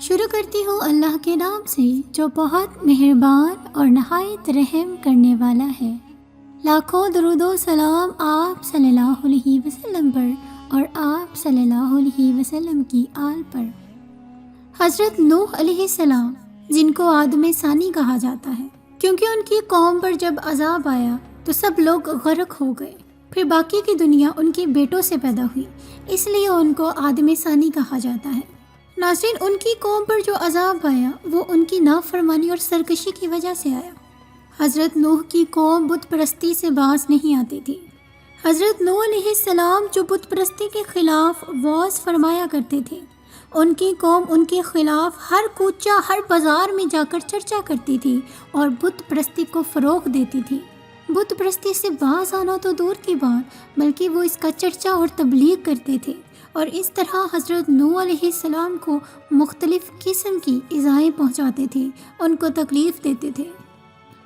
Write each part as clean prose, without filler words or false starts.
شروع کرتی ہوں اللہ کے نام سے جو بہت مہربان اور نہایت رحم کرنے والا ہے۔ لاکھوں درود و سلام آپ صلی اللہ علیہ وسلم پر اور آپ صلی اللہ علیہ وسلم کی آل پر۔ حضرت نوح علیہ السلام، جن کو آدم ثانی کہا جاتا ہے، کیونکہ ان کی قوم پر جب عذاب آیا تو سب لوگ غرق ہو گئے، پھر باقی کی دنیا ان کے بیٹوں سے پیدا ہوئی، اس لیے ان کو آدم ثانی کہا جاتا ہے۔ ناظرین، ان کی قوم پر جو عذاب آیا وہ ان کی نافرمانی اور سرکشی کی وجہ سے آیا۔ حضرت نوح کی قوم بت پرستی سے باز نہیں آتی تھی۔ حضرت نوح علیہ السلام جو بت پرستی کے خلاف وعظ فرمایا کرتے تھے، ان کی قوم ان کے خلاف ہر کوچہ ہر بازار میں جا کر چرچا کرتی تھی اور بت پرستی کو فروغ دیتی تھی۔ بت پرستی سے باز آنا تو دور کی بات، بلکہ وہ اس کا چرچا اور تبلیغ کرتے تھے، اور اس طرح حضرت نوح علیہ السلام کو مختلف قسم کی ایذائیں پہنچاتے تھے، ان کو تکلیف دیتے تھے۔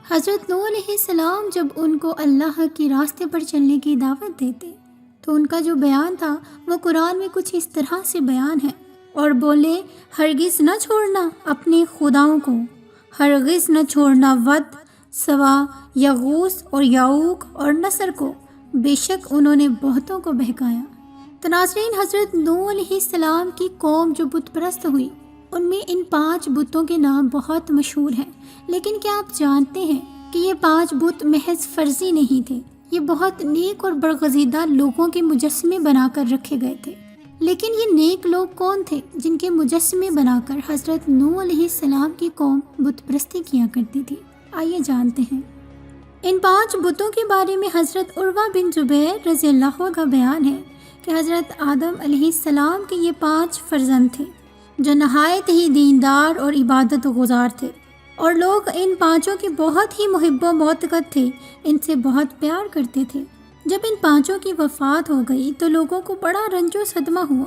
حضرت نوح علیہ السلام جب ان کو اللہ کے راستے پر چلنے کی دعوت دیتے تو ان کا جو بیان تھا وہ قرآن میں کچھ اس طرح سے بیان ہے، اور بولے ہرگز نہ چھوڑنا اپنے خداؤں کو، ہرگز نہ چھوڑنا ود، سوا، یغوث اور یعوق اور نصر کو، بے شک انہوں نے بہتوں کو بہکایا۔ تو ناظرین، حضرت نوح علیہ السلام کی قوم جو بت پرست ہوئی، ان میں ان 5 بتوں کے نام بہت مشہور ہیں، لیکن کیا آپ جانتے ہیں کہ یہ 5 بت محض فرضی نہیں تھے، یہ بہت نیک اور برگزیدہ لوگوں کے مجسمے بنا کر رکھے گئے تھے۔ لیکن یہ نیک لوگ کون تھے جن کے مجسمے بنا کر حضرت نوح علیہ السلام کی قوم بت پرستی کیا کرتی تھی؟ آئیے جانتے ہیں۔ ان 5 بتوں کے بارے میں حضرت عروہ بن زبیر رضی اللہ عنہ کا بیان ہے کہ حضرت آدم علیہ السلام کے یہ 5 فرزند تھے جو نہایت ہی دیندار اور عبادت گزار تھے، اور لوگ ان 5 کے بہت ہی محب و معتقد تھے، ان سے بہت پیار کرتے تھے۔ جب ان 5 کی وفات ہو گئی تو لوگوں کو بڑا رنج و صدمہ ہوا۔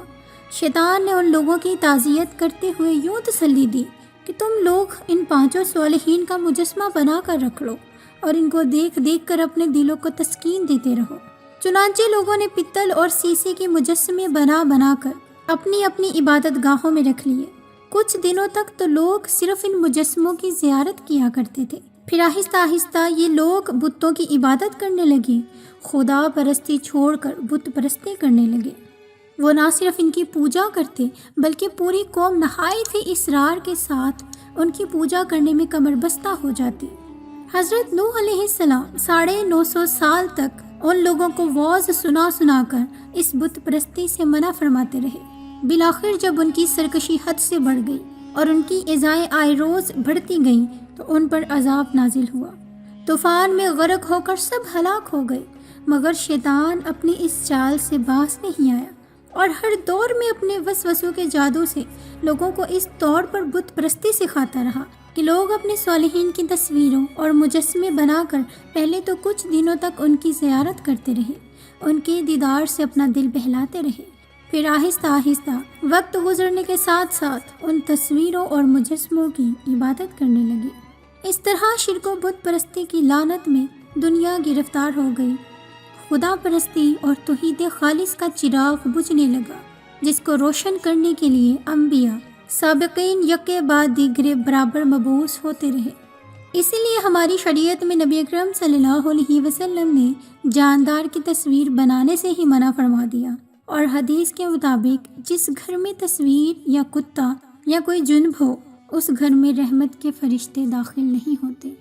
شیطان نے ان لوگوں کی تعزیت کرتے ہوئے یوں تسلی دی کہ تم لوگ ان 5 صالحین کا مجسمہ بنا کر رکھ لو اور ان کو دیکھ دیکھ کر اپنے دلوں کو تسکین دیتے رہو۔ چنانچہ لوگوں نے پتل اور سیسے کے مجسمے بنا بنا کر اپنی اپنی عبادت گاہوں میں رکھ لیے۔ کچھ دنوں تک تو لوگ صرف ان مجسموں کی زیارت کیا کرتے تھے، پھر آہستہ آہستہ یہ لوگ بتوں کی عبادت کرنے لگے، خدا پرستی چھوڑ کر بت پرستی کرنے لگے۔ وہ نہ صرف ان کی پوجا کرتے بلکہ پوری قوم نہایت ہی اصرار کے ساتھ ان کی پوجا کرنے میں کمر بستہ ہو جاتی۔ حضرت نوح علیہ السلام 950 سال تک ان لوگوں کو وعظ سنا سنا کر اس بت پرستی سے منع فرماتے رہے۔ بالآخر جب ان کی سرکشی حد سے بڑھ گئی اور ان کی ایذائیں آئے روز بڑھتی گئیں تو ان پر عذاب نازل ہوا۔ طوفان میں غرق ہو کر سب ہلاک ہو گئے، مگر شیطان اپنی اس چال سے باز نہیں آیا اور ہر دور میں اپنے وسوسوں کے جادو سے لوگوں کو اس طور پر بت پرستی سکھاتا رہا کہ لوگ اپنے صالحین کی تصویروں اور مجسمے بنا کر پہلے تو کچھ دنوں تک ان کی زیارت کرتے رہے، ان کے دیدار سے اپنا دل بہلاتے رہے، پھر آہستہ آہستہ وقت گزرنے کے ساتھ ساتھ ان تصویروں اور مجسموں کی عبادت کرنے لگے۔ اس طرح شرک و بت پرستی کی لعنت میں دنیا گرفتار ہو گئی۔ خدا پرستی اور توحید خالص کا چراغ بجھنے لگا، جس کو روشن کرنے کے لیے انبیاء سابقین یکے بعد دیگرے برابر مبعوث ہوتے رہے۔ اسی لیے ہماری شریعت میں نبی اکرم صلی اللہ علیہ وسلم نے جاندار کی تصویر بنانے سے ہی منع فرما دیا، اور حدیث کے مطابق جس گھر میں تصویر یا کتا یا کوئی جنب ہو اس گھر میں رحمت کے فرشتے داخل نہیں ہوتے۔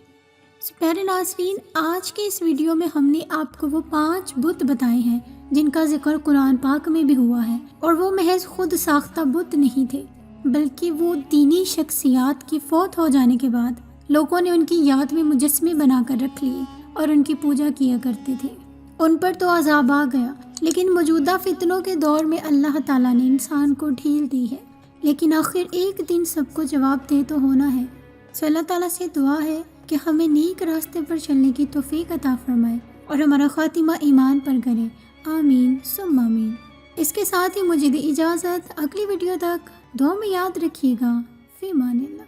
پیارے ناظرین، آج کے اس ویڈیو میں ہم نے آپ کو وہ 5 بت بتائے ہیں جن کا ذکر قرآن پاک میں بھی ہوا ہے، اور وہ محض خود ساختہ بت نہیں تھے بلکہ وہ دینی شخصیات کی فوت ہو جانے کے بعد لوگوں نے ان کی یاد میں مجسمے بنا کر رکھ لیے اور ان کی پوجا کیا کرتے تھے۔ ان پر تو عذاب آ گیا، لیکن موجودہ فتنوں کے دور میں اللہ تعالیٰ نے انسان کو ڈھیل دی ہے، لیکن آخر ایک دن سب کو جواب دہ تو ہونا ہے۔ سو اللہ تعالیٰ سے دعا ہے کہ ہمیں نیک راستے پر چلنے کی توفیق عطا فرمائے اور ہمارا خاتمہ ایمان پر کرے، آمین ثم آمین۔ اس کے ساتھ ہی مجھے دی اجازت، اگلی ویڈیو تک دعا میں یاد رکھیے گا، فی امان اللہ۔